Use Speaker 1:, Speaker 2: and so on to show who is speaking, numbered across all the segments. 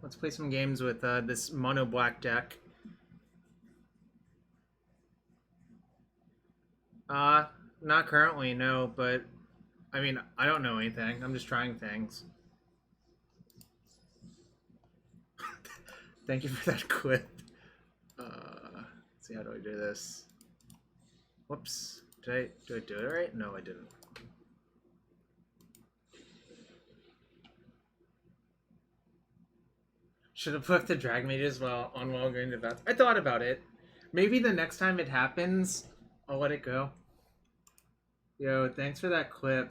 Speaker 1: Let's play some games with this Monoblack deck. Not currently, no, but I mean, I don't know anything. I'm just trying things. Thank you for that clip. Let's see, how do I do this? Whoops. Did I do it right? No, I didn't. Should have put the drag mages while going to bed. I thought about it. Maybe the next time it happens, I'll let it go. Yo, thanks for that clip.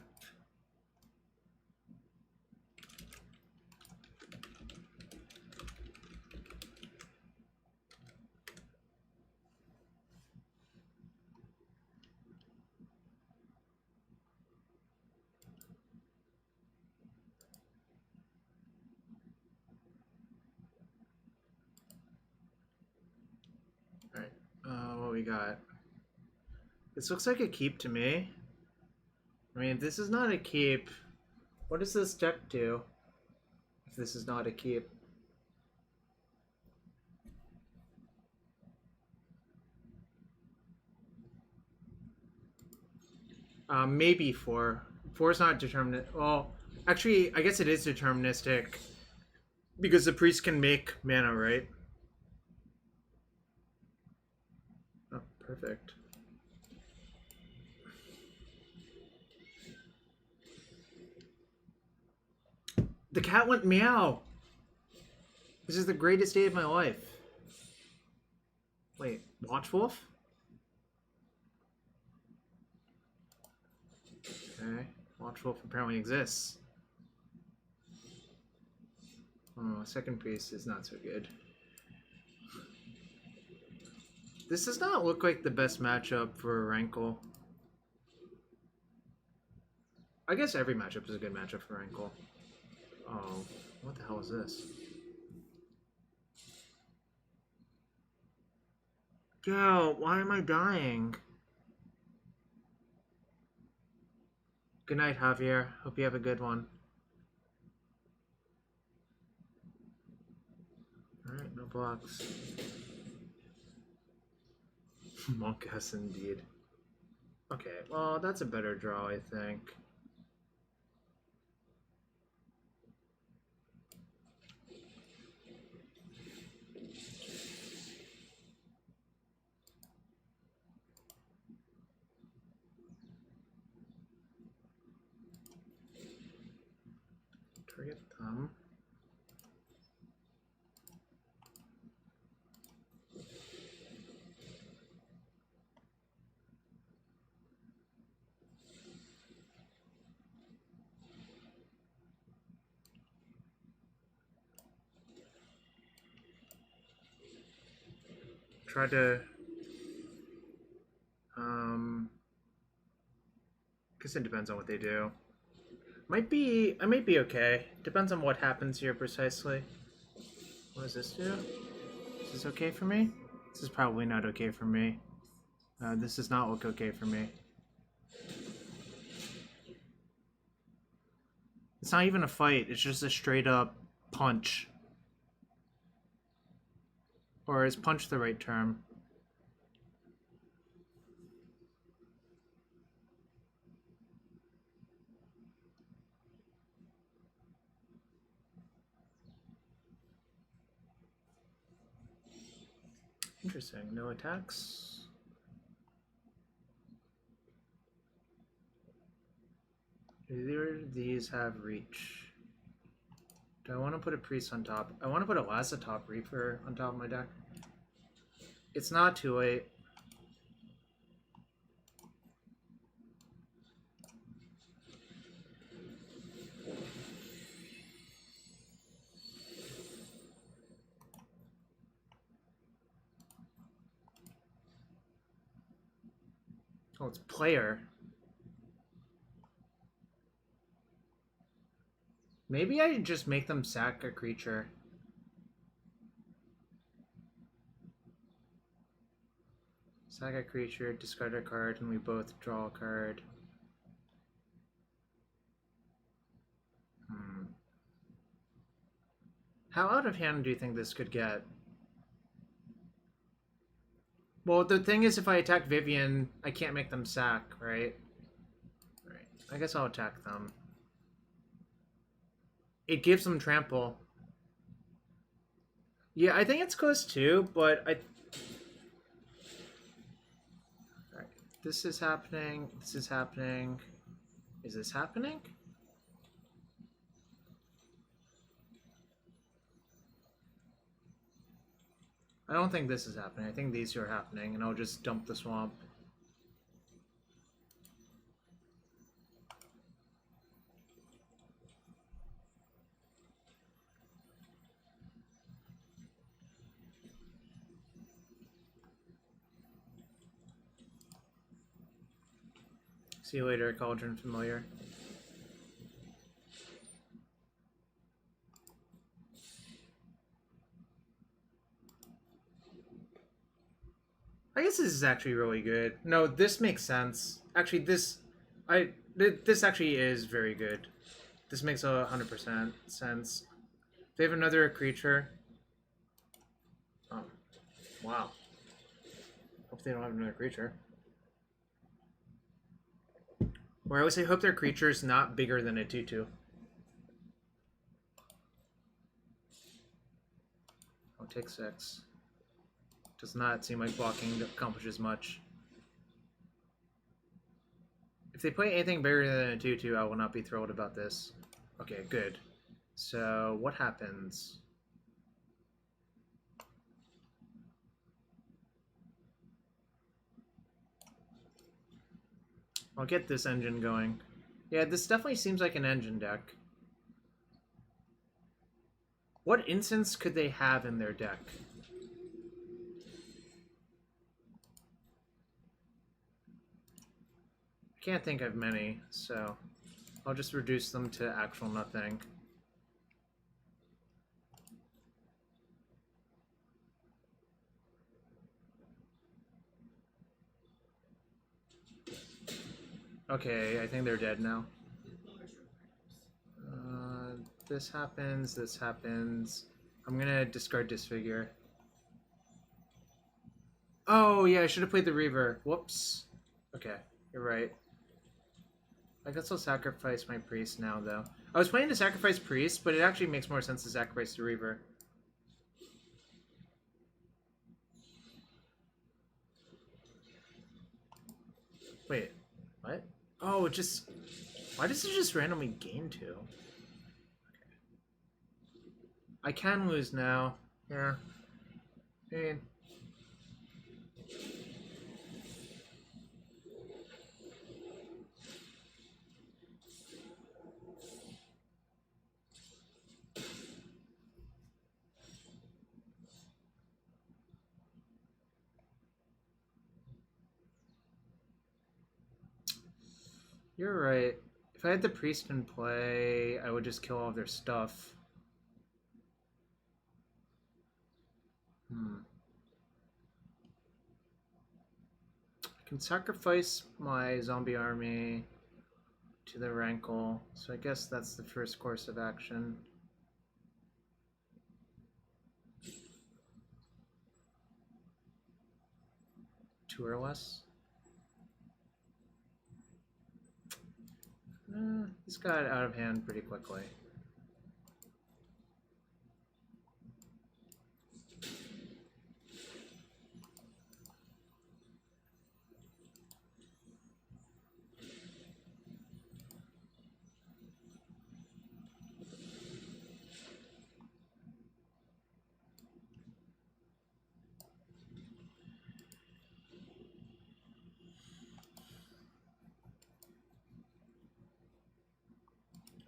Speaker 1: Alright, what we got? This looks like a keep to me. I mean, if this is not a keep, what does this deck do? If this is not a keep. Maybe 4. 4 is not determinate. Well, actually, I guess it is deterministic. Because the priest can make mana, right? Oh, perfect. The cat went meow. This is the greatest day of my life. Wait, Watchwolf? Okay, Watchwolf apparently exists. Oh, second priest is not so good. This does not look like the best matchup for Rankle. I guess every matchup is a good matchup for Rankle. Oh, what the hell is this? Yo, why am I dying? Good night, Javier. Hope you have a good one. Alright, no blocks. Monkas indeed. Okay, well, that's a better draw, I think. Target thumb. Try to guess it depends on what they do. I might be okay. Depends on what happens here precisely. What does this do? Is this okay for me? This is probably not okay for me. This does not look okay for me. It's not even a fight, it's just a straight up punch. Or is punch the right term? Interesting. No attacks. Either of these have reach. Do I want to put a priest on top? I want to put a Lazotep Reaver on top of my deck. It's not too late. Oh, it's player. Maybe I just make them sack a creature. Sack a creature, discard a card, and we both draw a card. How out of hand do you think this could get? Well, the thing is, if I attack Vivian, I can't make them sack, right? Right. I guess I'll attack them. It gives them trample. Yeah, I think it's close too, but I... Alright. This is happening. This is happening. Is this happening? I don't think this is happening. I think these two are happening, and I'll just dump the swamp. See you later, Cauldron Familiar. I guess this is actually really good. No, this makes sense. Actually, this actually is very good. This makes 100% sense. They have another creature. Oh, wow. Hope they don't have another creature. Or I would say hope their creature is not bigger than a 2/2. I'll take 6. Does not seem like blocking accomplishes much. If they play anything bigger than a 2/2, I will not be thrilled about this. Okay, good. So, what happens? I'll get this engine going. Yeah, this definitely seems like an engine deck. What instance could they have in their deck? I can't think of many, so I'll just reduce them to actual nothing. Okay, I think they're dead now. This happens, this happens. I'm gonna discard Disfigure. Oh, yeah, I should have played the Reaver. Whoops. Okay, you're right. I guess I'll sacrifice my Priest now, though. I was planning to sacrifice Priest, but it actually makes more sense to sacrifice the Reaver. Wait, what? Oh, it just... Why does it just randomly gain 2? Okay. I can lose now. Yeah. I mean... You're right. If I had the Priest in play, I would just kill all of their stuff. I can sacrifice my zombie army to the Rankle, so I guess that's the first course of action. Two or less. This got out of hand pretty quickly.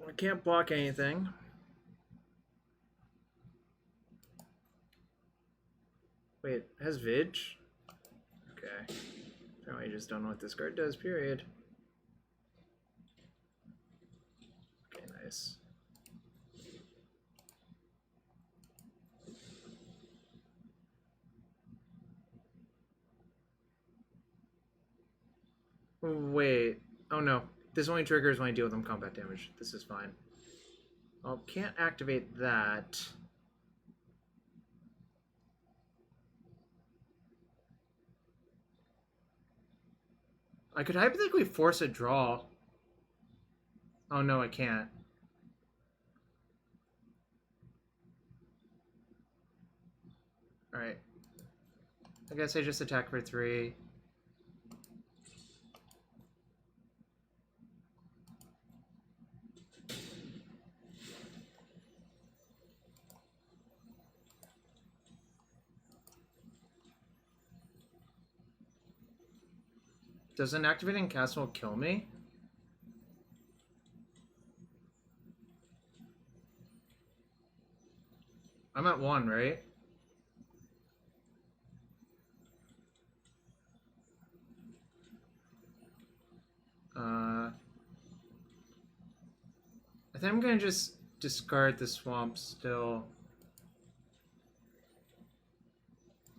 Speaker 1: I can't block anything. Wait, it has Vig? Okay. Apparently I just don't know what this card does, period. Okay, nice. Wait. Oh no. This only triggers when I deal with them combat damage. This is fine. Oh, can't activate that. I could hypothetically force a draw. Oh no, I can't. Alright. I guess I just attack for 3. Does an activating castle kill me? I'm at 1, right? I think I'm gonna just discard the swamp still.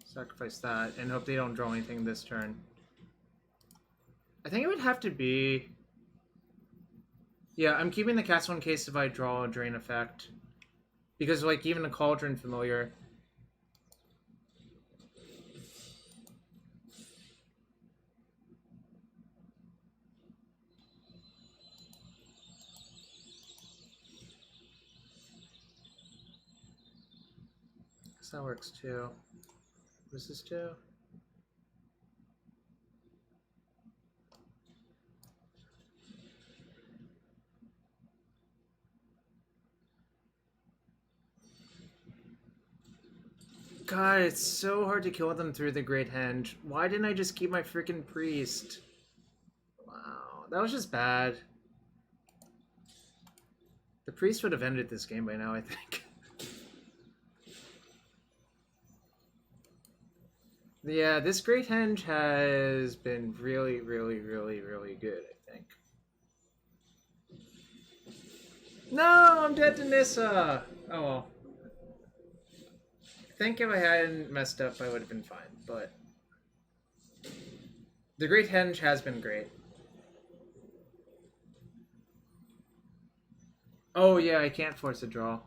Speaker 1: Sacrifice that and hope they don't draw anything this turn. I think it would have to be... Yeah, I'm keeping the castle in case if I draw a drain effect. Because, like, even a Cauldron Familiar... Guess that works too. What does this do? God, it's so hard to kill them through the Great Henge. Why didn't I just keep my freaking priest? Wow, that was just bad. The priest would have ended this game by now, I think. Yeah, this Great Henge has been really, really, really, really good, I think. No, I'm dead to Nissa! Oh well. I think if I hadn't messed up, I would have been fine, but... The Great Henge has been great. Oh yeah, I can't force a draw.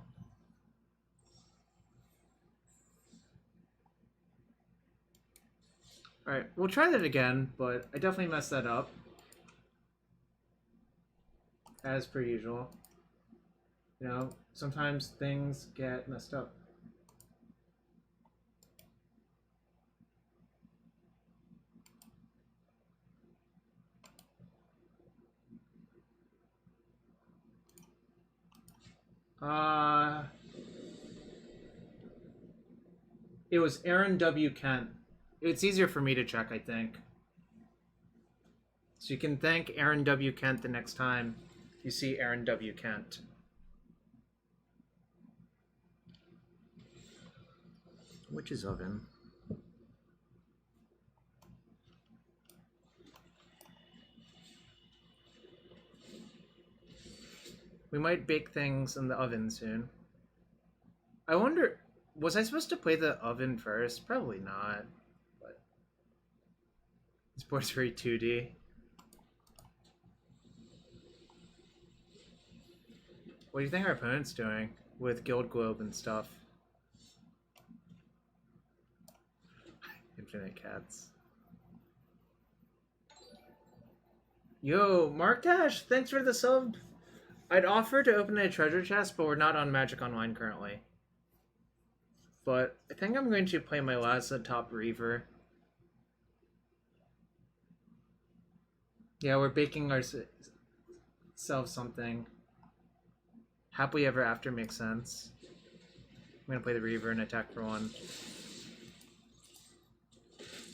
Speaker 1: Alright, we'll try that again, but I definitely messed that up. As per usual. You know, sometimes things get messed up. It was Aaron W. Kent. It's easier for me to check, I think. So you can thank Aaron W. Kent the next time you see Aaron W. Kent. Witch's Oven. We might bake things in the oven soon. I wonder, was I supposed to play the oven first? Probably not. But this board's very 2D. What do you think our opponent's doing with Guild Globe and stuff? Infinite Cats. Yo, Mark Dash, thanks for the sub. I'd offer to open a treasure chest, but we're not on Magic Online currently. But I think I'm going to play my Lazotep Reaver. Yeah, we're baking ourselves something. Happily Ever After makes sense. I'm going to play the Reaver and attack for 1.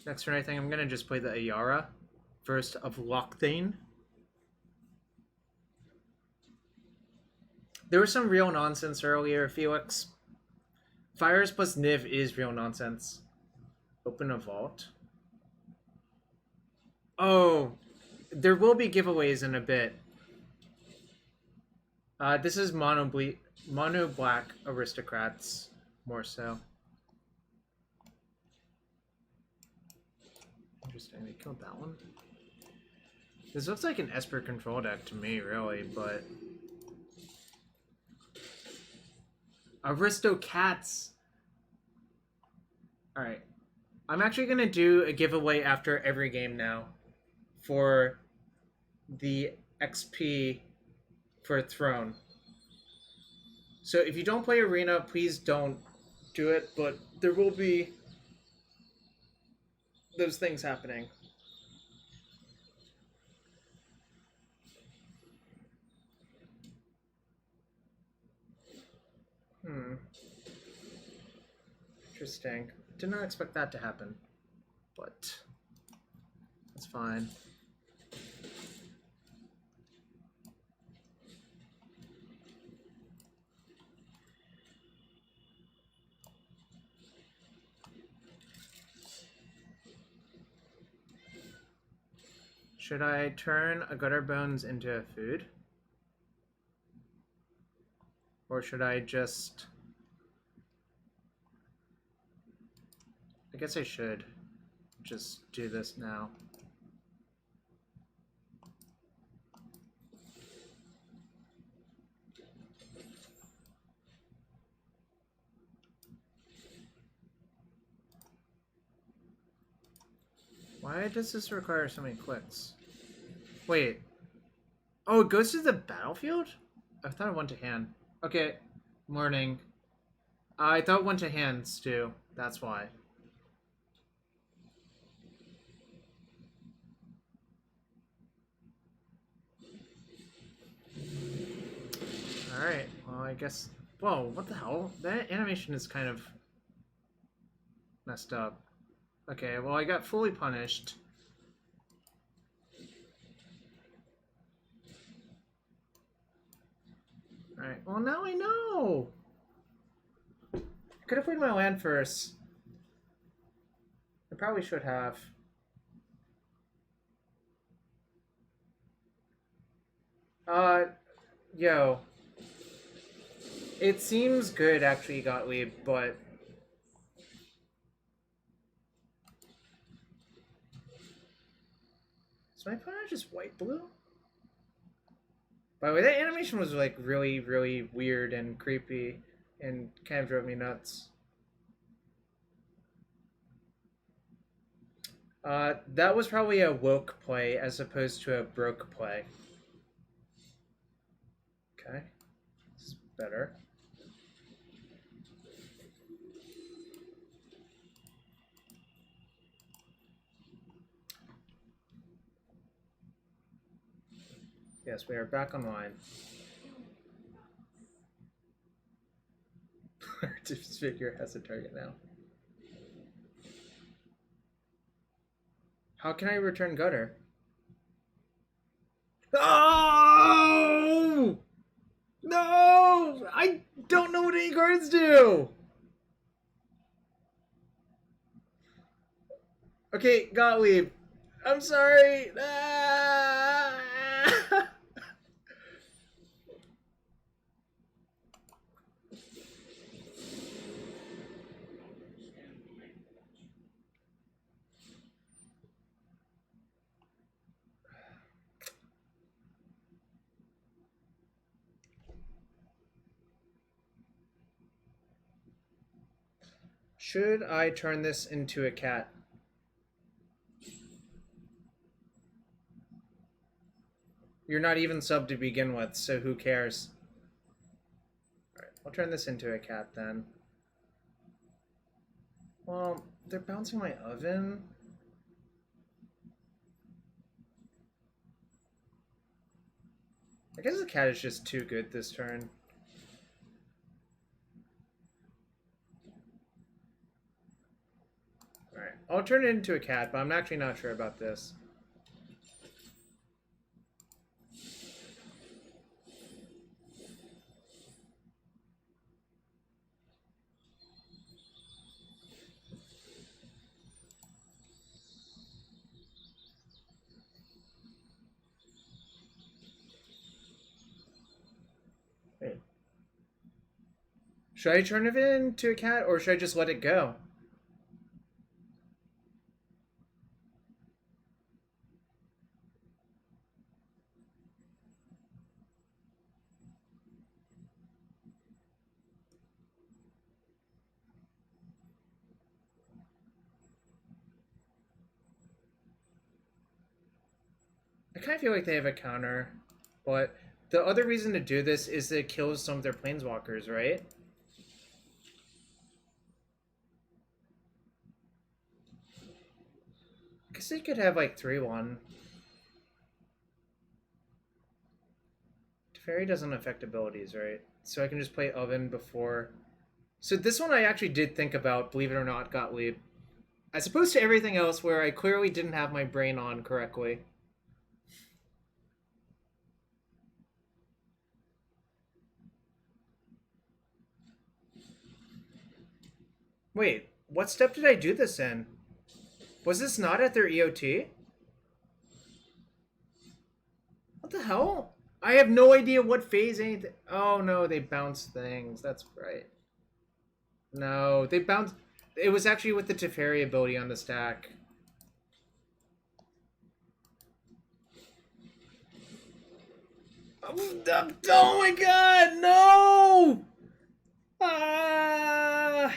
Speaker 1: Next turn, I think I'm going to just play the Ayara. First of Locthwain. There was some real nonsense earlier, Felix. Fires plus Niv is real nonsense. Open a vault. Oh, there will be giveaways in a bit. This is Monoblack Aristocrats, more so. Interesting, they killed that one. This looks like an Esper control deck to me, really, but... Aristocats! Alright. I'm actually going to do a giveaway after every game now. for the XP for Throne. So if you don't play Arena, please don't do it, but there will be those things happening. Interesting. Did not expect that to happen, but that's fine. Should I turn a Gutterbones into a food? Or should I just... I guess I should just do this now. Why does this require so many clicks? Wait. Oh, it goes to the battlefield? I thought it went to hand. Okay. Morning. I thought it went to hands too. That's why. Alright. Well, I guess... Whoa, what the hell? That animation is kind of messed up. Okay, well, I got fully punished. Alright, well, now I know! Could have played my land first. I probably should have. Yo. It seems good, actually, Gottlieb, but... Is my opponent just white-blue? By the way, that animation was, like, really, really weird and creepy and kind of drove me nuts. That was probably a woke play as opposed to a broke play. Okay. This is better. Yes, we are back online. Disfigure has a target now. How can I return Gutter? Oh! No! I don't know what any cards do! Okay, Gottlieb. I'm sorry. Ah! Should I turn this into a cat? You're not even sub to begin with, so who cares? Alright, I'll turn this into a cat then. Well, they're bouncing my oven. I guess the cat is just too good this turn. Alright, I'll turn it into a cat, but I'm actually not sure about this. Wait. Should I turn it into a cat, or should I just let it go? I kind of feel like they have a counter, but the other reason to do this is that it kills some of their planeswalkers, right? I guess they could have like 3-1. Fairy doesn't affect abilities, right? So I can just play Oven before. So this one I actually did think about, believe it or not, Gottlieb. As opposed to everything else where I clearly didn't have my brain on correctly. Wait, what step did I do this in? Was this not at their EOT? What the hell? I have no idea what phase anything. Oh no, they bounced things. That's right. No, they bounced. It was actually with the Teferi ability on the stack. Oh my god, no! Ah!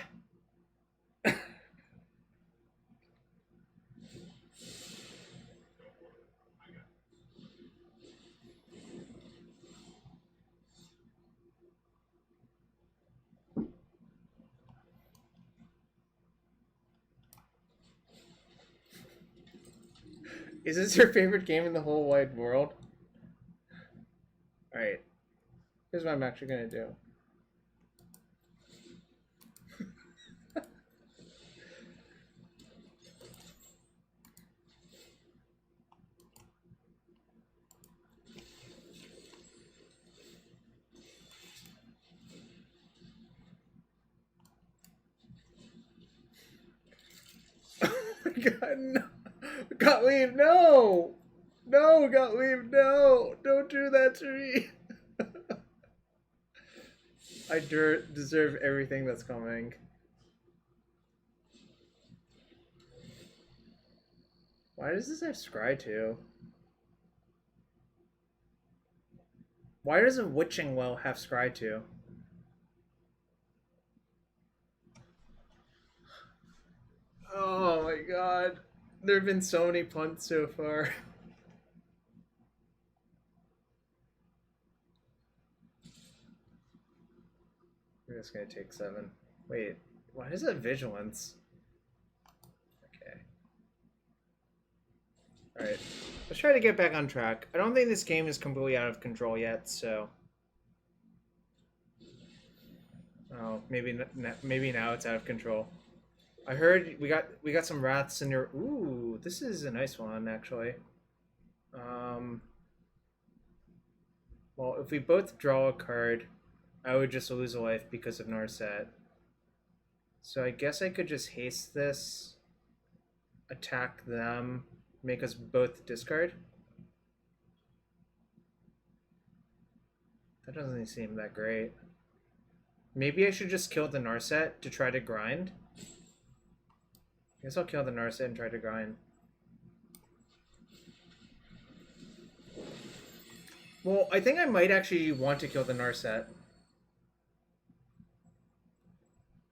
Speaker 1: Is this your favorite game in the whole wide world? Alright. Here's what I'm actually gonna do. Oh my god, no! Gottlieb, no! No, Gottlieb, no! Don't do that to me! I deserve everything that's coming. Why does this have Scry too? Why does a Witching Well have Scry too? Oh my god. There have been so many punts so far. We're just gonna take 7. Wait, why is it Vigilance? Okay. Alright. Let's try to get back on track. I don't think this game is completely out of control yet, so... Oh, maybe now it's out of control. I heard we got some Wraths in your... Ooh, this is a nice one, actually. Well, if we both draw a card, I would just lose a life because of Narset. So I guess I could just haste this, attack them, make us both discard. That doesn't seem that great. Maybe I should just kill the Narset to try to grind. I guess I'll kill the Narset and try to grind. Well, I think I might actually want to kill the Narset.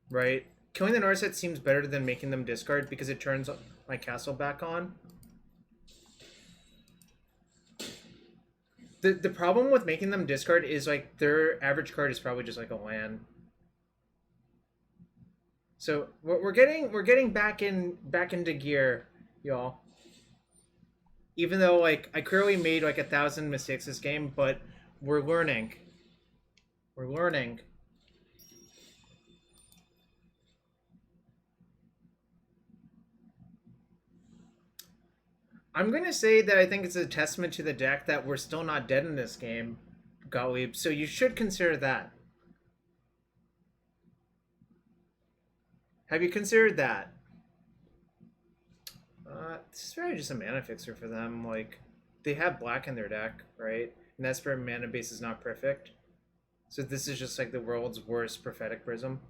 Speaker 1: Right? Killing the Narset seems better than making them discard because it turns my castle back on. The problem with making them discard is like their average card is probably just like a land. So we're getting back into gear, y'all. Even though like I clearly made like 1,000 mistakes this game, but we're learning. We're learning. I'm gonna say that I think it's a testament to the deck that we're still not dead in this game, Gottlieb. So you should consider that. Have you considered that? This is really just a mana fixer for them. Like, they have black in their deck, right? And that's where mana base is not perfect. So this is just like the world's worst prophetic prism.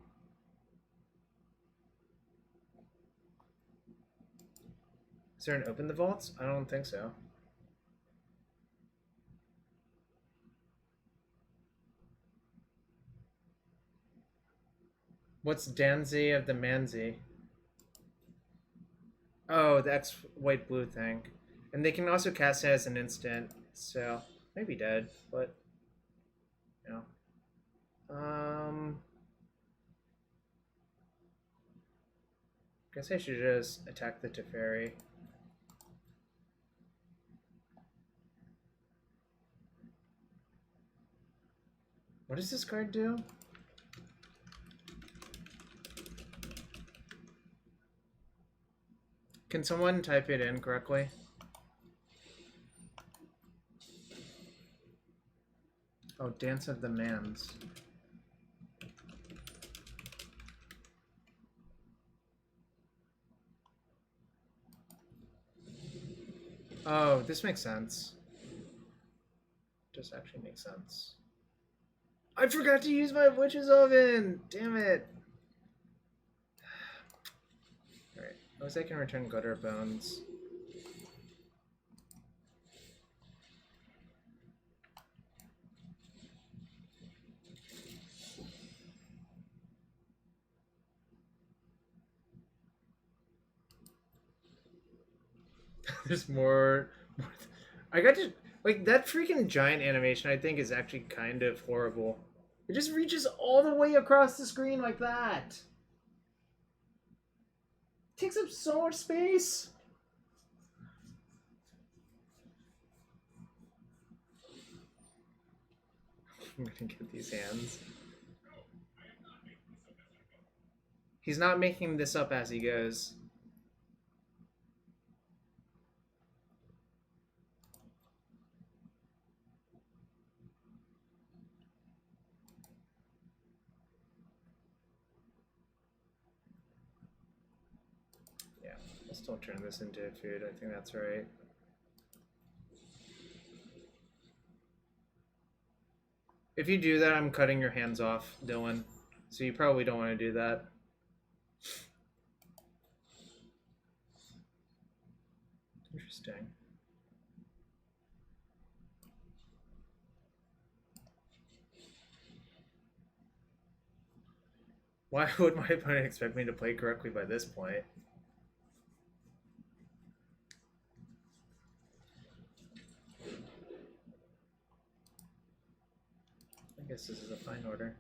Speaker 1: Is there an open the vaults? I don't think so. What's Danzi of the Manzi? Oh, the X white blue thing. And they can also cast it as an instant, so maybe dead, but you know. Guess I should just attack the Teferi. What does this card do? Can someone type it in correctly? Oh, Dance of the Mans. Oh, this makes sense. This actually makes sense. I forgot to use my Witch's Oven! Damn it! Alright, at least I can return Gutterbones. There's more. I got to. Like, that freaking giant animation, I think, is actually kind of horrible. It just reaches all the way across the screen like that. It takes up so much space. I'm gonna get these hands. He's not making this up as he goes. Yeah, I'll still turn this into food. I think that's right. If you do that, I'm cutting your hands off, Dylan. So you probably don't want to do that. Interesting. Why would my opponent expect me to play correctly by this point? I guess this is a fine order.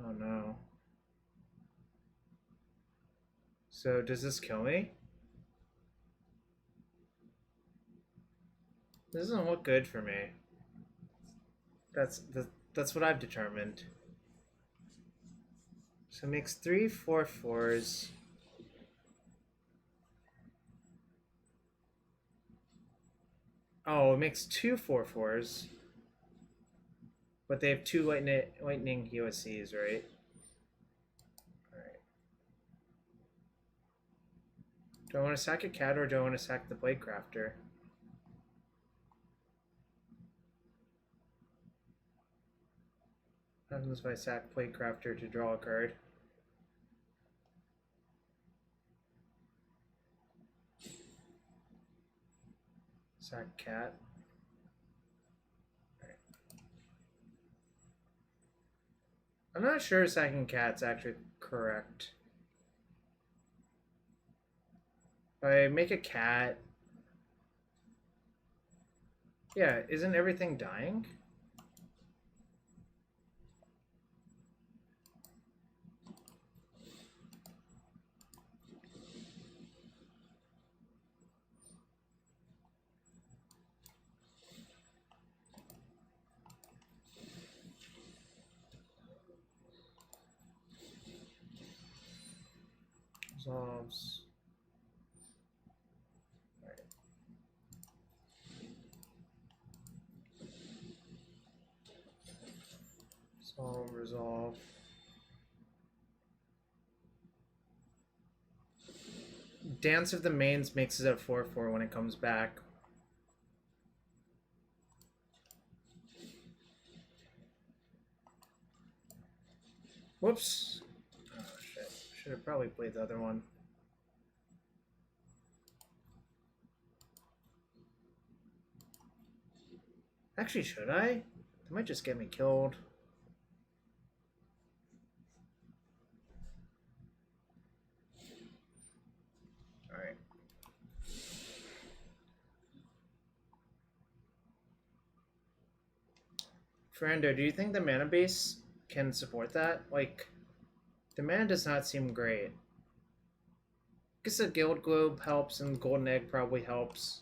Speaker 1: Oh no. So does this kill me? This doesn't look good for me. That's what I've determined. So it makes 3 4/4s. Oh, it makes 2 4/4s. But they have 2 lightning USCs, right? Alright. Do I want to sack a cat or do I want to sack the Plaguecrafter? What happens if I sack Plaguecrafter to draw a card? Sack cat. Right. I'm not sure sacking cat's actually correct. If I make a cat... Yeah, isn't everything dying? Resolves. Right. Resolve. Dance of the Mains makes it a 4/4 when it comes back. Whoops. Oh shit. Should have probably played the other one. Actually, should I? They might just get me killed. Alright. Fernando, do you think the mana base can support that? Like, the mana does not seem great. I guess the Guild Globe helps and Golden Egg probably helps.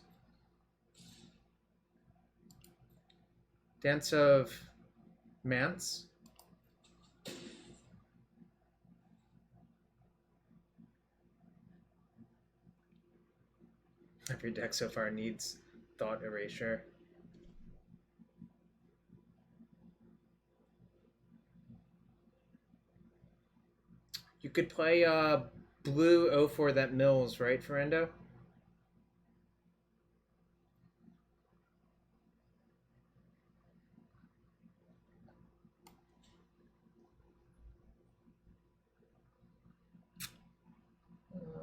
Speaker 1: Dance of Mance. Every deck so far needs Thought Erasure. You could play blue 0-4 that mills, right, Ferendo?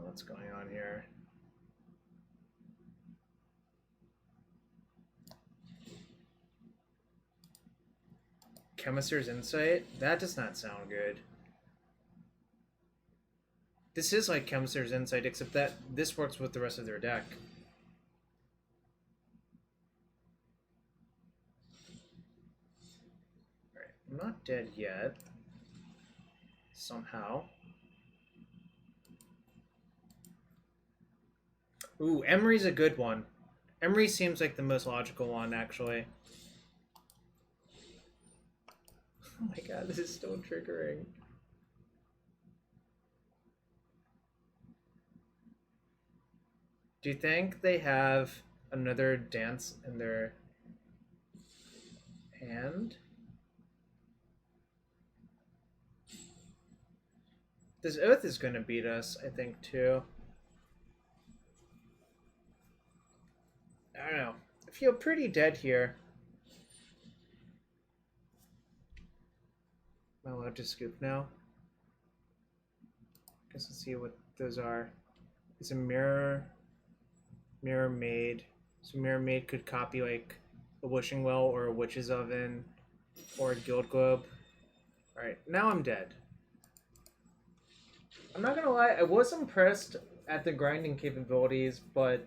Speaker 1: What's going on here? Chemister's Insight? That does not sound good. This is like Chemister's Insight, except that this works with the rest of their deck. Alright, I'm not dead yet. Somehow. Ooh, Emery's a good one. Emery seems like the most logical one, actually. Oh my god, this is still triggering. Do you think they have another dance in their hand? This Oath is going to beat us, I think, too. I don't know. I feel pretty dead here. Am I allowed to scoop now? Guess let's see what those are. It's a Mirror Maid. So Mirror Maid could copy like a Wishing Well or a Witch's Oven or a Guild Globe. Alright, now I'm dead. I'm not gonna lie, I was impressed at the grinding capabilities, but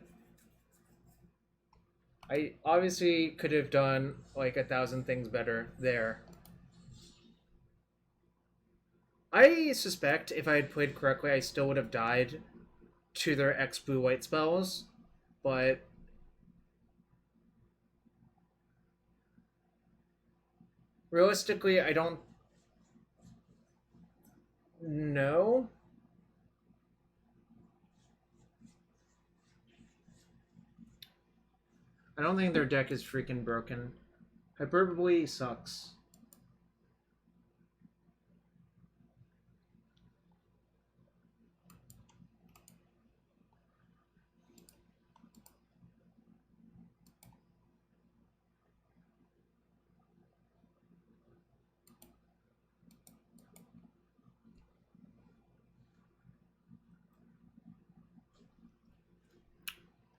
Speaker 1: I obviously could have done like 1,000 things better there. I suspect if I had played correctly, I still would have died to their X blue white spells, but realistically, I don't know. I don't think their deck is freaking broken. Hyperbole sucks.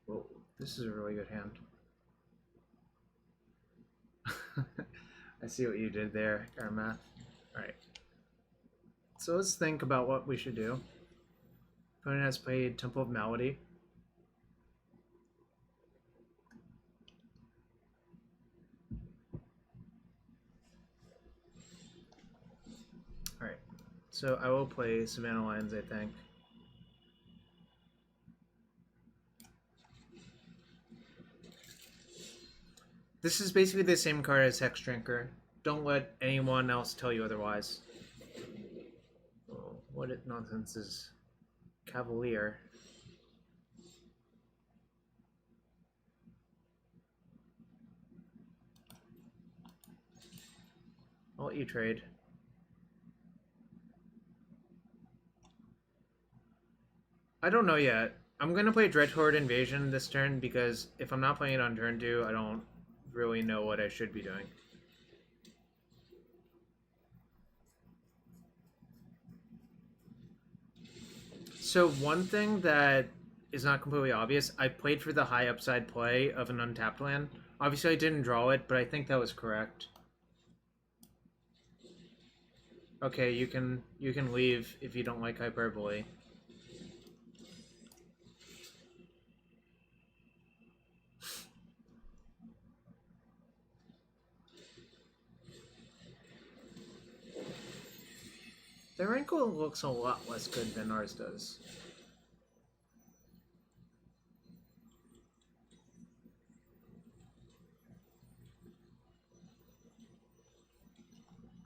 Speaker 1: Whoa, this is a really good hand. I see what you did there, Karamath. Alright. So let's think about what we should do. Opponent has played Temple of Malady. Alright. So I will play Savannah Lions, I think. This is basically the same card as Hex Drinker. Don't let anyone else tell you otherwise. Oh, what nonsense is Cavalier? I'll let you trade. I don't know yet. I'm going to play Dreadhorde Invasion this turn because if I'm not playing it on turn 2, I don't really know what I should be doing. So one thing that is not completely obvious, I played for the high upside play of an untapped land Obviously I didn't draw it, but I think that was correct. Okay, you can leave if you don't like hyperbole. The Rankle looks a lot less good than ours does.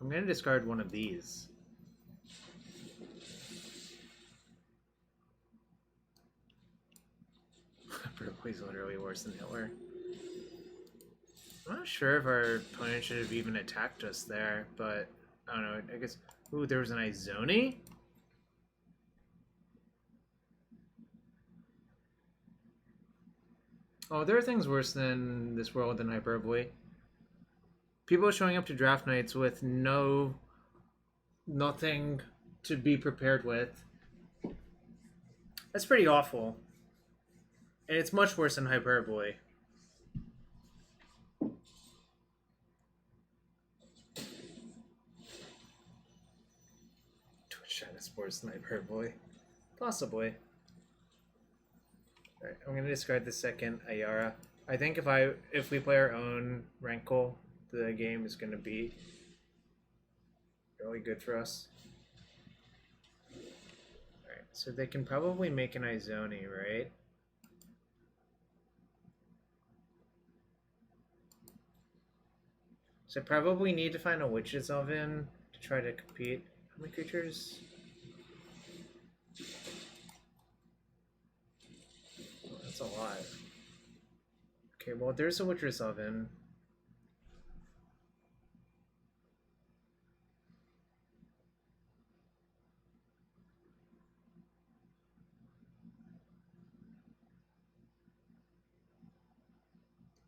Speaker 1: I'm gonna discard one of these. Hyperbole's literally worse than Hitler. I'm not sure if our opponent should have even attacked us there, but I don't know. I guess. Ooh, there was an Izoni? Oh, there are things worse than this world than hyperbole. People showing up to draft nights with nothing to be prepared with. That's pretty awful. And it's much worse than hyperbole. Twitch worse than hyperbole. Possibly. Alright, I'm gonna discard the second Ayara. I think if we play our own Rankle, the game is gonna be really good for us. Alright, so they can probably make an Izoni, right? So I probably need to find a Witch's Oven to try to compete. How many creatures? Oh, that's a lot. Okay, well, there's a Witch's Oven.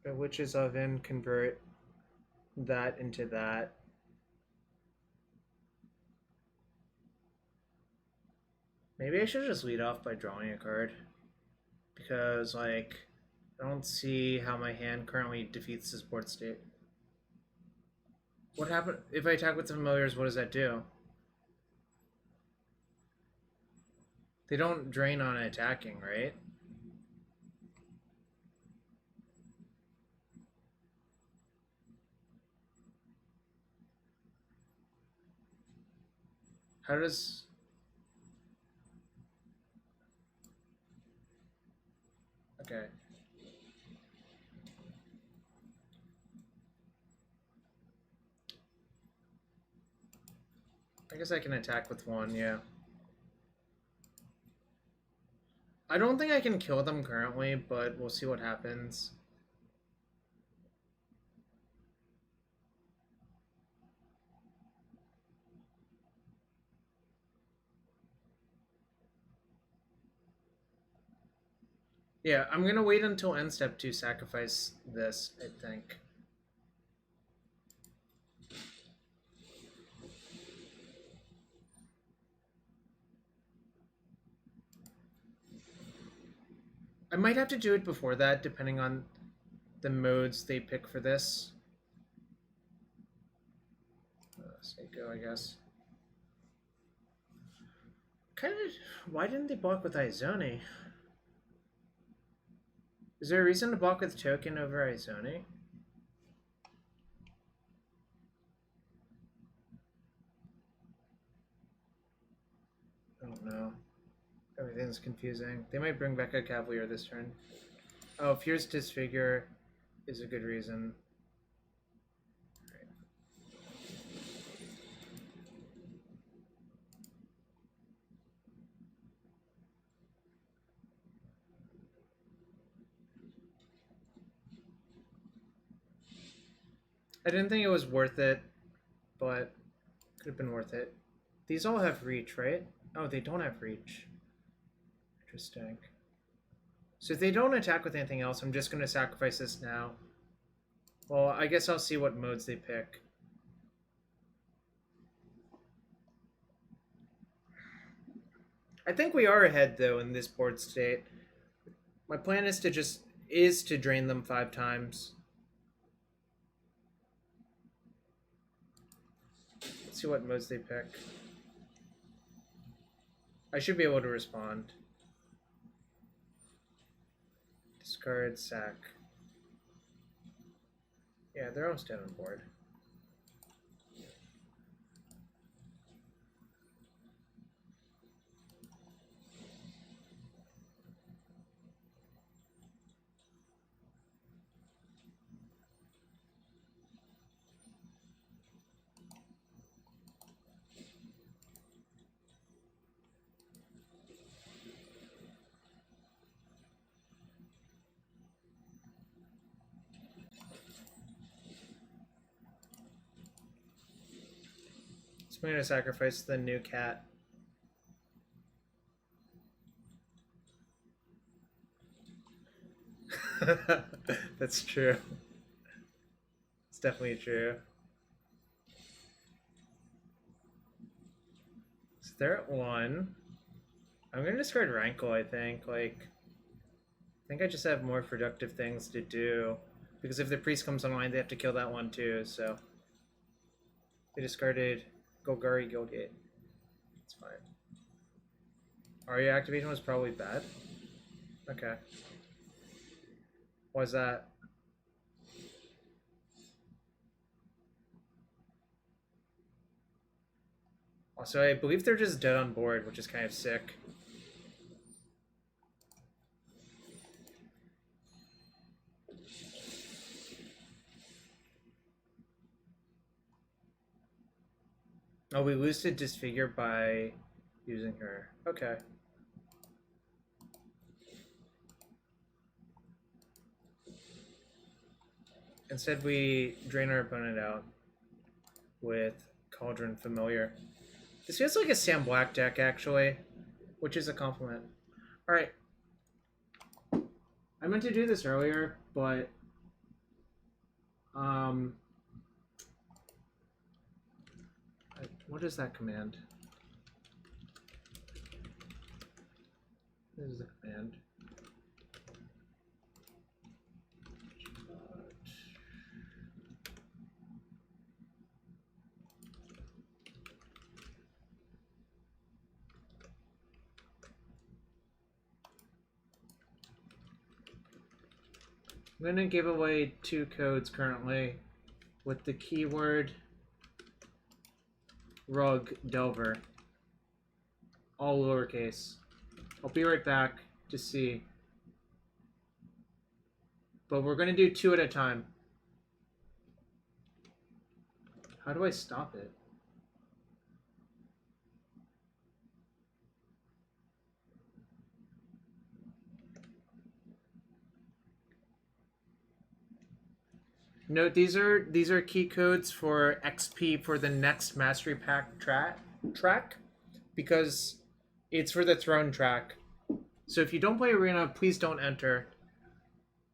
Speaker 1: A Witch's Oven, convert that into that. Maybe I should just lead off by drawing a card. Because, like, I don't see how my hand currently defeats this board state. What happens if I attack with the familiars? What does that do? They don't drain on attacking, right? How does... Okay. I guess I can attack with one, yeah. I don't think I can kill them currently, but we'll see what happens. Yeah, I'm gonna wait until end step to sacrifice this, I think. I might have to do it before that, depending on the modes they pick for this. Seiko, I guess. Kind of. Why didn't they block with Izoni? Is there a reason to block with token over Izoni? I don't know. Everything's confusing. They might bring back a Cavalier this turn. Oh, Fierce Disfigure is a good reason. Right. I didn't think it was worth it, but could have been worth it. These all have reach, right? Oh, they don't have reach. Interesting. So if they don't attack with anything else, I'm just going to sacrifice this now. Well, I guess I'll see what modes they pick. I think we are ahead, though, in this board state. My plan is to drain them 5 times. Let's see what modes they pick. I should be able to respond. Discard, sack. Yeah, they're almost dead on board. So I'm going to sacrifice the new cat. That's true. It's definitely true. So they're at 1. I'm going to discard Rankle, I think. Like, I think I just have more productive things to do. Because if the priest comes online, they have to kill that one too, so. They discarded Golgari Guildgate. It's fine. Aria activation was probably bad. Okay. Why's that? Also, I believe they're just dead on board, which is kind of sick. Oh, we lose to Disfigure by using her. Okay. Instead, we drain our opponent out with Cauldron Familiar. This feels like a Sam Black deck, actually, which is a compliment. Alright. I meant to do this earlier, but... what is that command? This is the command. I'm going to give away 2 codes currently with the keyword Rug Delver. All lowercase. I'll be right back to see. But we're going to do 2 at a time. How do I stop it? Note these are key codes for XP for the next Mastery Pack track because it's for the Throne track. So if you don't play Arena, please don't enter.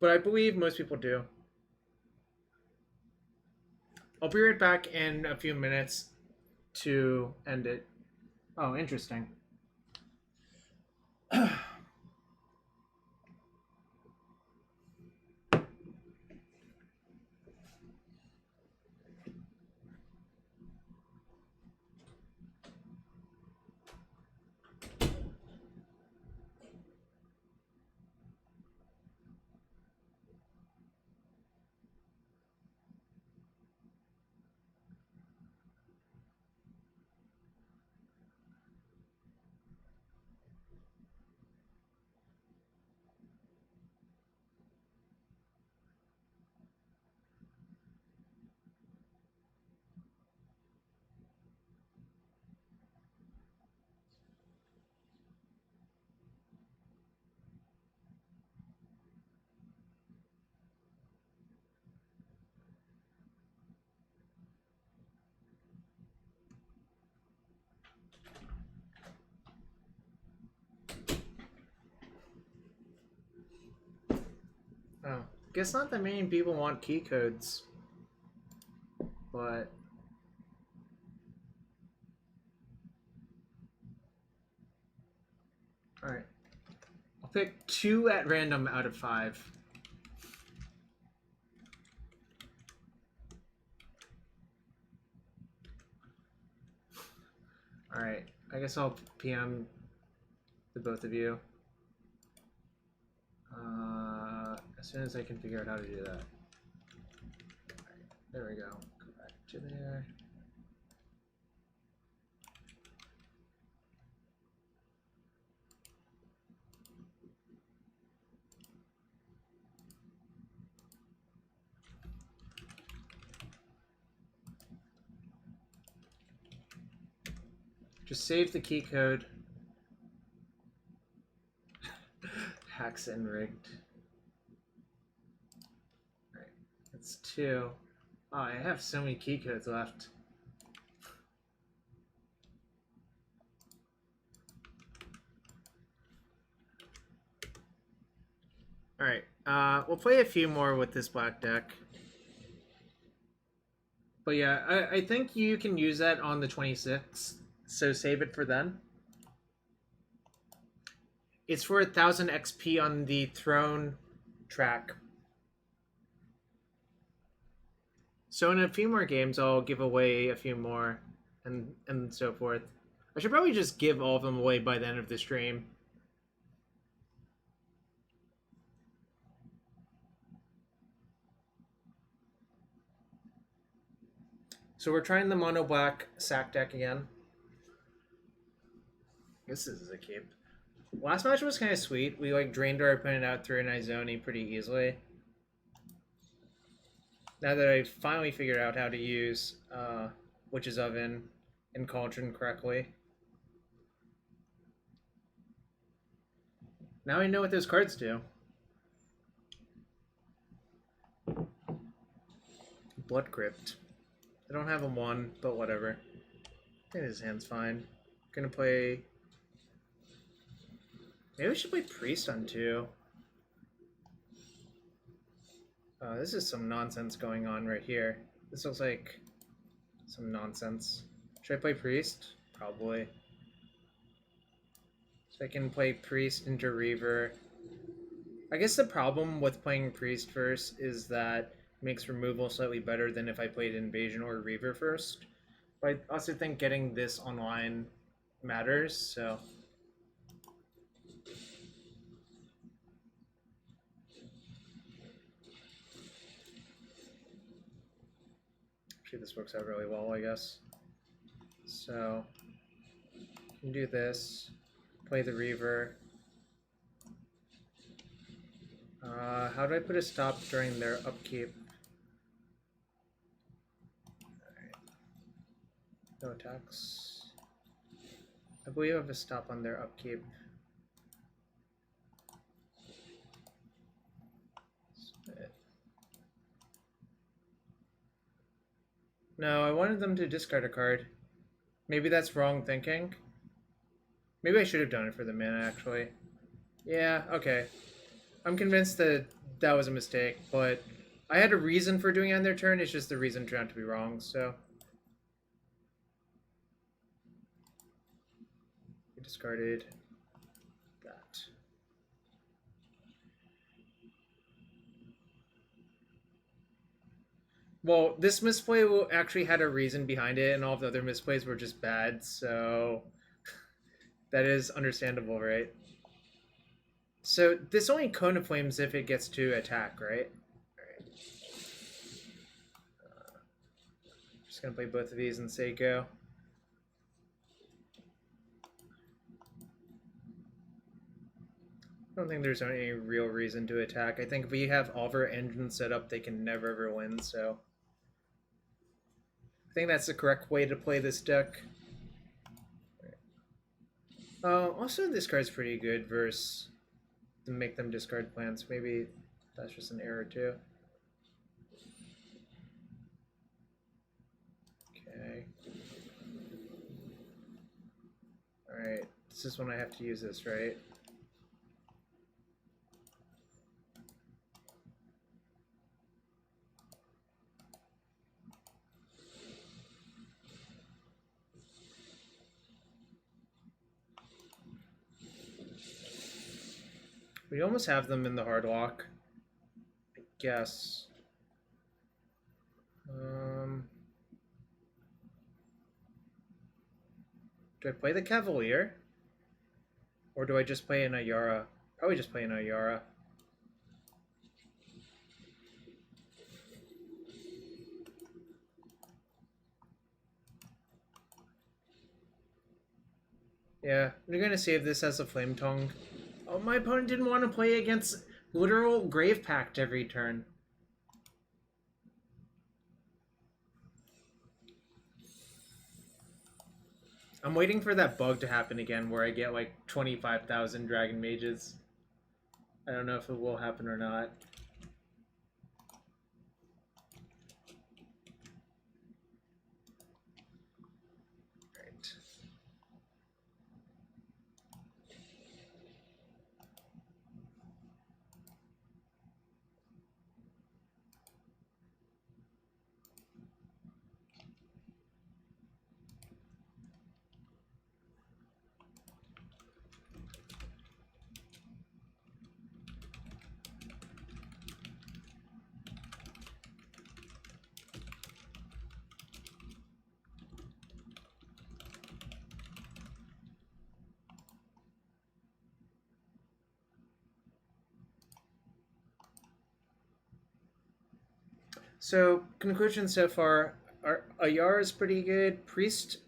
Speaker 1: But I believe most people do. I'll be right back in a few minutes to end it. Oh, interesting. Oh, guess not that many people want key codes, but all right. I'll pick 2 at random out of 5. Alright, I guess I'll PM the both of you. As soon as I can figure out how to do that. Alright, there we go. Go back to there. Just save the key code. Hacks and rigged. Alright, that's 2. Oh, I have so many key codes left. Alright, we'll play a few more with this black deck. But yeah, I think you can use that on the 26th, so save it for then. It's for 1000 XP on the throne track. So in a few more games, I'll give away a few more, and so forth. I should probably just give all of them away by the end of the stream. So we're trying the Monoblack sack deck again. This is a keep. Last match was kind of sweet. We like drained our opponent out through an Izoni pretty easily. Now that I've finally figured out how to use Witch's Oven and Cauldron correctly. Now I know what those cards do. Blood Crypt. I don't have a 1, but whatever. I think his hand's fine. Gonna play... Maybe we should play Priest on 2. This is some nonsense going on right here. This looks like some nonsense. Should I play Priest? Probably. So I can play Priest into Reaver. I guess the problem with playing Priest first is that it makes removal slightly better than if I played Invasion or Reaver first. But I also think getting this online matters, so... This works out really well, I guess. So, you can do this, play the Reaver. How do I put a stop during their upkeep? Alright. No attacks. I believe I have a stop on their upkeep. No, I wanted them to discard a card. Maybe that's wrong thinking. Maybe I should have done it for the mana, actually. Yeah, okay. I'm convinced that that was a mistake, but I had a reason for doing it on their turn. It's just the reason turned out to be wrong, so... We discarded that. Well, this misplay actually had a reason behind it, and all of the other misplays were just bad, so that is understandable, right? So this only Cone of Flames if it gets to attack, right? Alright. Just gonna play both of these and say go. I don't think there's any real reason to attack. I think if we have all of our engines set up, they can never ever win, so... I think that's the correct way to play this deck. Also, this card's pretty good versus to make them discard plants. Maybe that's just an error too. Okay. Alright, this is when I have to use this, right? We almost have them in the hard lock, I guess. Do I play the Cavalier? Or do I just play an Ayara? Probably just play an Ayara. Yeah, I'm gonna save this as a Flame Tongue. Oh, my opponent didn't want to play against literal Grave Pact every turn. I'm waiting for that bug to happen again where I get like 25,000 Dragon Mages. I don't know if it will happen or not. Right. So, conclusion so far, Ayara is pretty good. Priest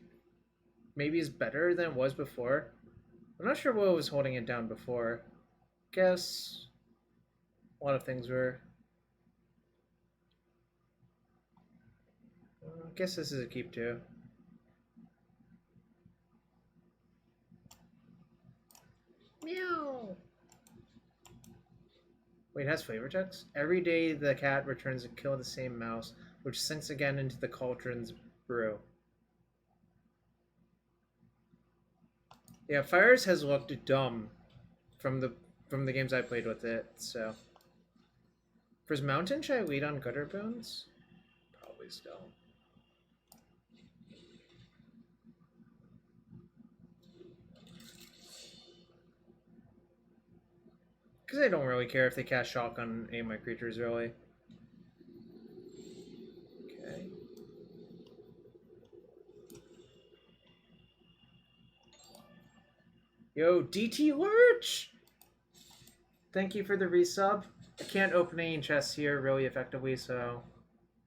Speaker 1: maybe is better than it was before. I'm not sure what was holding it down before. Guess a lot of things were. I guess this is a keep too. Meow. Wait, it has flavor text? Every day the cat returns to kill the same mouse, which sinks again into the cauldron's brew. Yeah, Fires has looked dumb from the games I played with it, so. For his mountain, should I wait on Gutterbones? Probably still. Because I don't really care if they cast Shock on any of my creatures, really. Okay. Yo, DT Lurch! Thank you for the resub. I can't open any chests here really effectively, so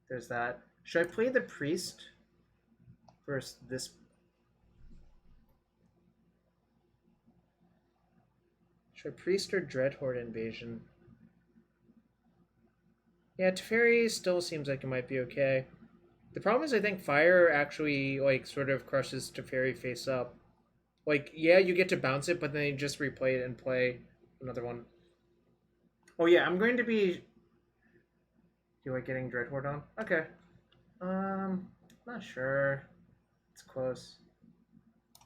Speaker 1: there's that. Should I play the Priest versus this? Should I Priest or Dreadhorde Invasion? Yeah, Teferi still seems like it might be okay. The problem is I think Fire actually, like, sort of crushes Teferi face up. Like, yeah, you get to bounce it, but then you just replay it and play another one. Oh yeah, I'm going to be... Do you like getting Dreadhorde on? Okay. Not sure. It's close.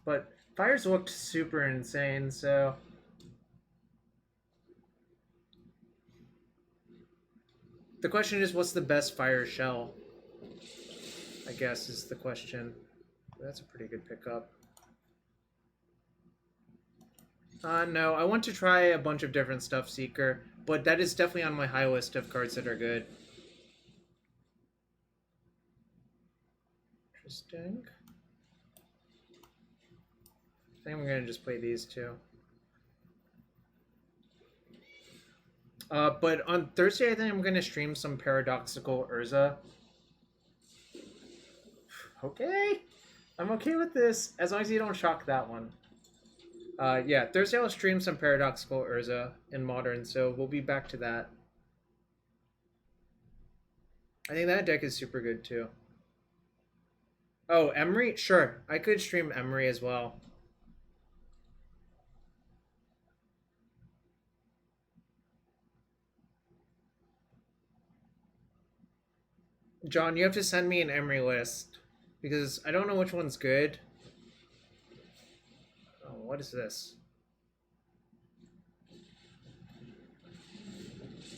Speaker 1: But Fire's looked super insane, so... The question is, what's the best Fire shell? I guess is the question. That's a pretty good pickup. No, I want to try a bunch of different stuff, Seeker, but that is definitely on my high list of cards that are good. Interesting. I think I'm going to just play these two. But on Thursday, I think I'm going to stream some Paradoxical Urza. Okay. I'm okay with this, as long as you don't shock that one. Yeah, Thursday I'll stream some Paradoxical Urza in Modern, so we'll be back to that. I think that deck is super good, too. Oh, Emery? Sure, I could stream Emery as well. John, you have to send me an Emery list, because I don't know which one's good. Oh, what is this?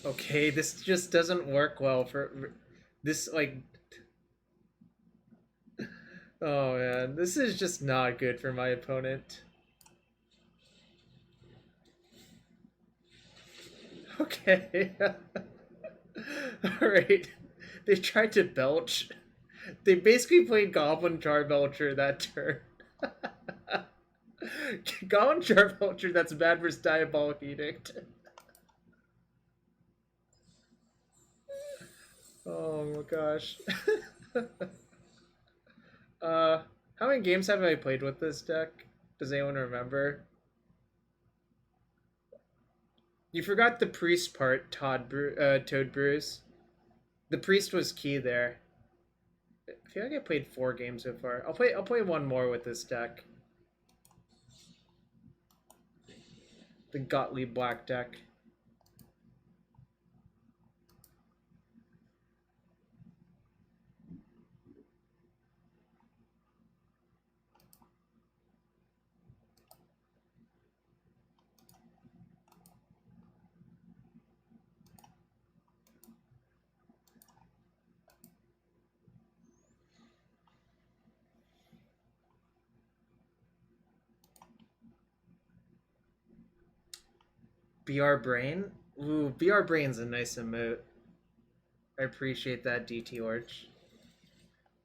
Speaker 1: Okay, this just doesn't work well for this, like... Oh man, this is just not good for my opponent. Okay. Alright. They tried to belch. They basically played Goblin Charbelcher that turn. Goblin Sharp Vulture, that's bad versus Diabolic Edict. Oh my gosh. How many games have I played with this deck? Does anyone remember? You forgot the priest part, Toad Bruce. The priest was key there. I feel like I played 4 games so far. I'll play one more with this deck. The Gottlieb Black deck. BR Brain? Ooh, BR Brain's a nice emote. I appreciate that, DT Orch.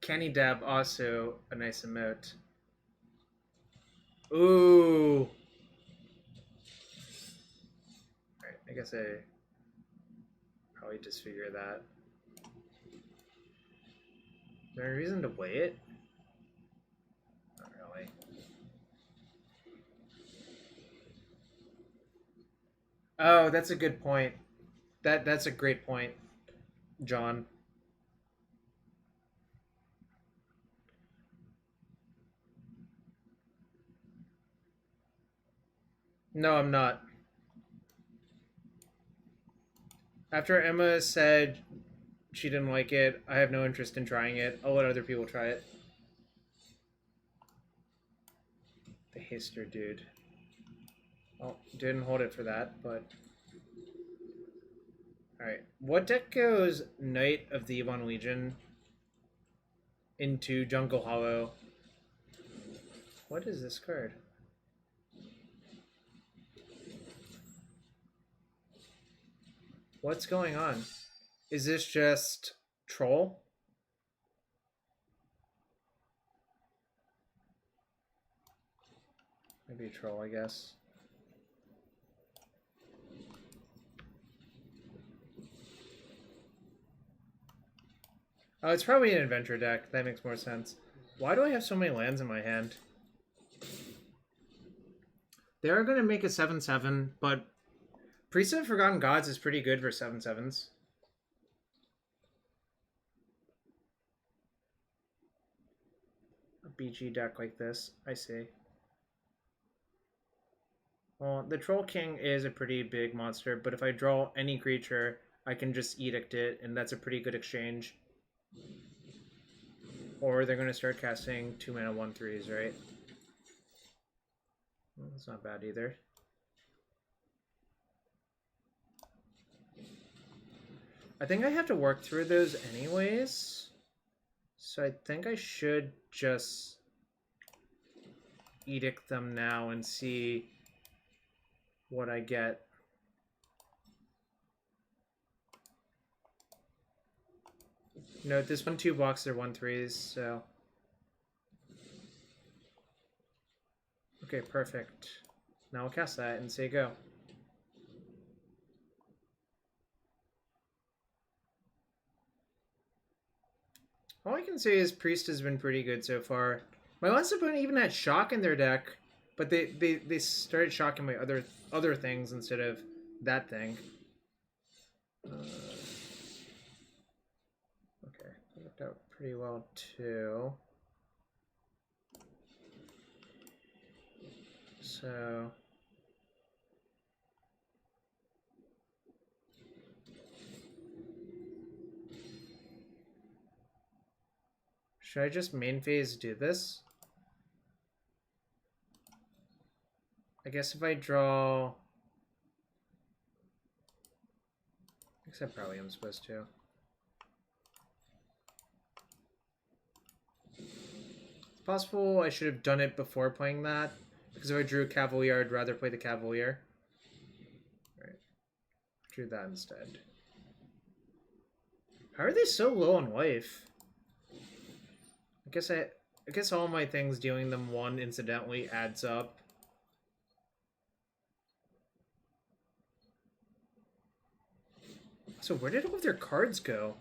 Speaker 1: Kenny Dab, also a nice emote. Ooh. Alright, I guess I probably disfigure that. Is there a reason to wait? Not really. Oh, that's a good point. That's a great point, John. No, I'm not. After Emma said she didn't like it, I have no interest in trying it. I'll let other people try it. The Haster dude. Oh, didn't hold it for that, but... Alright, what deck goes Knight of the Ebon Legion into Jungle Hollow? What is this card? What's going on? Is this just troll? Maybe a troll, I guess. Oh, it's probably an adventure deck. That makes more sense. Why do I have so many lands in my hand? They are going to make a 7/7, but Priest of Forgotten Gods is pretty good for 7/7s. A BG deck like this, I see. Well, the Troll King is a pretty big monster, but if I draw any creature, I can just Edict it, and that's a pretty good exchange. Or they're going to start casting 2-mana 1/3s, right? Well, that's not bad either. I think I have to work through those anyways. So I think I should just Edict them now and see what I get. No, this 1/2 blocks are 1/3s, so... Okay, perfect. Now I'll cast that and say go. All I can say is Priest has been pretty good so far. My last opponent even had Shock in their deck, but they started shocking my other things instead of that thing. Okay, that worked out pretty well too. So... should I just main phase do this? I guess if I draw... I guess I probably am supposed to. It's possible I should have done it before playing that, because if I drew a Cavalier, I'd rather play the Cavalier. Alright. Drew that instead. How are they so low on life? I guess all my things dealing them 1 incidentally adds up. So where did all of their cards go?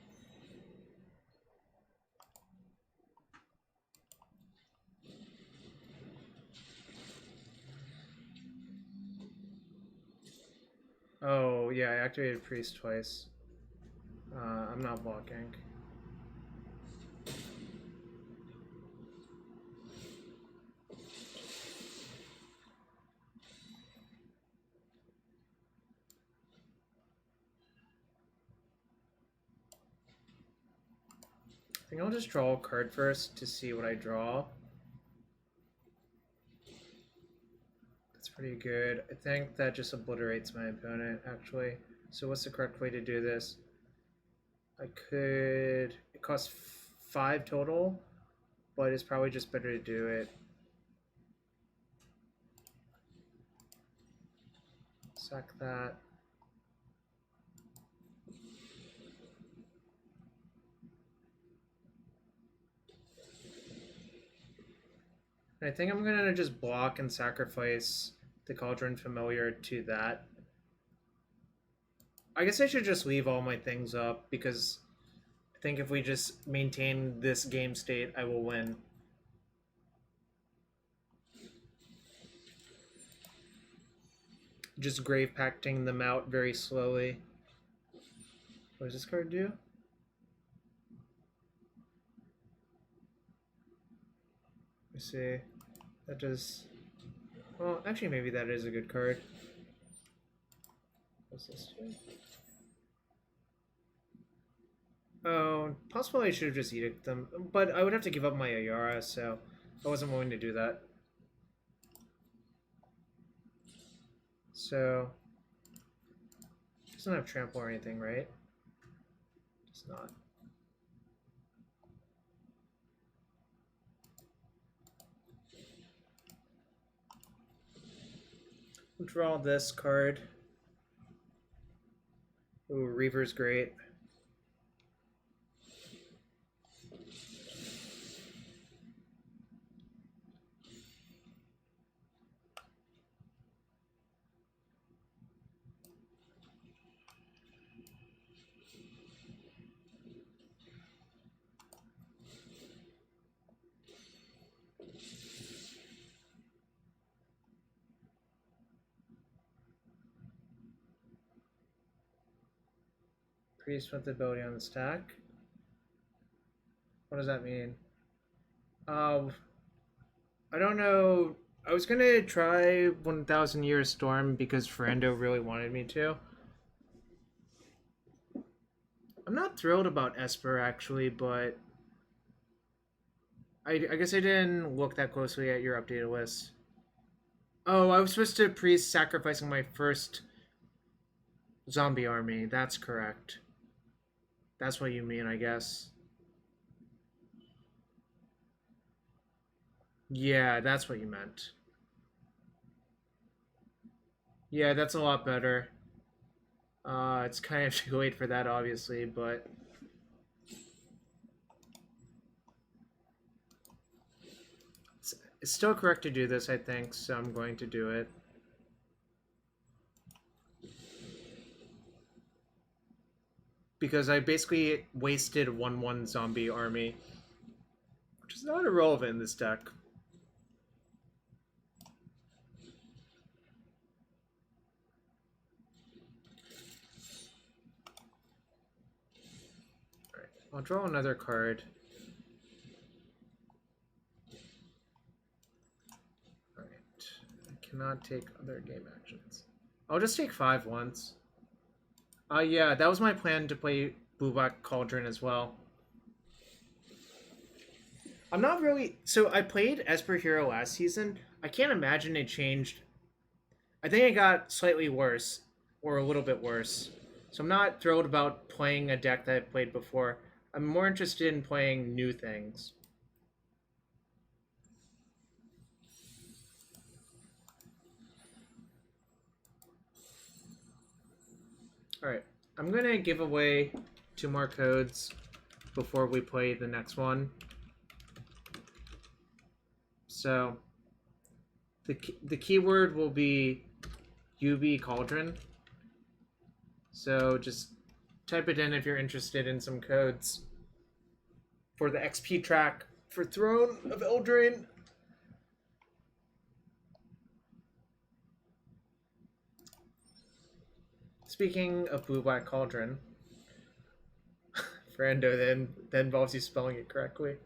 Speaker 1: Oh, yeah, I activated Priest twice. I'm not blocking. I think I'll just draw a card first to see what I draw. That's pretty good. I think that just obliterates my opponent, actually. So what's the correct way to do this? I could... It costs 5 total, but it's probably just better to do it. Sack that. I think I'm gonna just block and sacrifice the Cauldron Familiar to that. I guess I should just leave all my things up because I think if we just maintain this game state, I will win. Just grave pacting them out very slowly. What does this card do? Let's see. That does... Well, actually, maybe that is a good card. What's this do? Oh, possibly I should have just edicted them. But I would have to give up my Ayara, so I wasn't willing to do that. So... Doesn't have trample or anything, right? Does not. We'll draw this card. Ooh, Reaver's great. Priest with the ability on the stack. What does that mean? I don't know. I was gonna try 1000 Year Storm because Ferrando really wanted me to. I'm not thrilled about Esper actually, but I guess I didn't look that closely at your updated list. Oh, I was supposed to priest sacrificing my first zombie army. That's correct. That's what you mean, I guess. Yeah, that's what you meant. Yeah, that's a lot better. It's kind of too late for that, obviously, but... It's still correct to do this, I think, so I'm going to do it. Because I basically wasted 1/1 zombie army, which is not irrelevant in this deck. Alright, I'll draw another card. Alright, I cannot take other game actions. I'll just take 5 once. Yeah, that was my plan to play Blue-Black Cauldron as well. I'm not really... So I played Esper Hero last season. I can't imagine it changed. I think it got slightly worse, or a little bit worse. So I'm not thrilled about playing a deck that I've played before. I'm more interested in playing new things. Alright, I'm going to give away 2 more codes before we play the next one. So, the keyword will be UB Cauldron. So just Type it in if you're interested in some codes for the XP track for Throne of Eldraine. Speaking of Blue Black Cauldron, Brando then involves you spelling it correctly.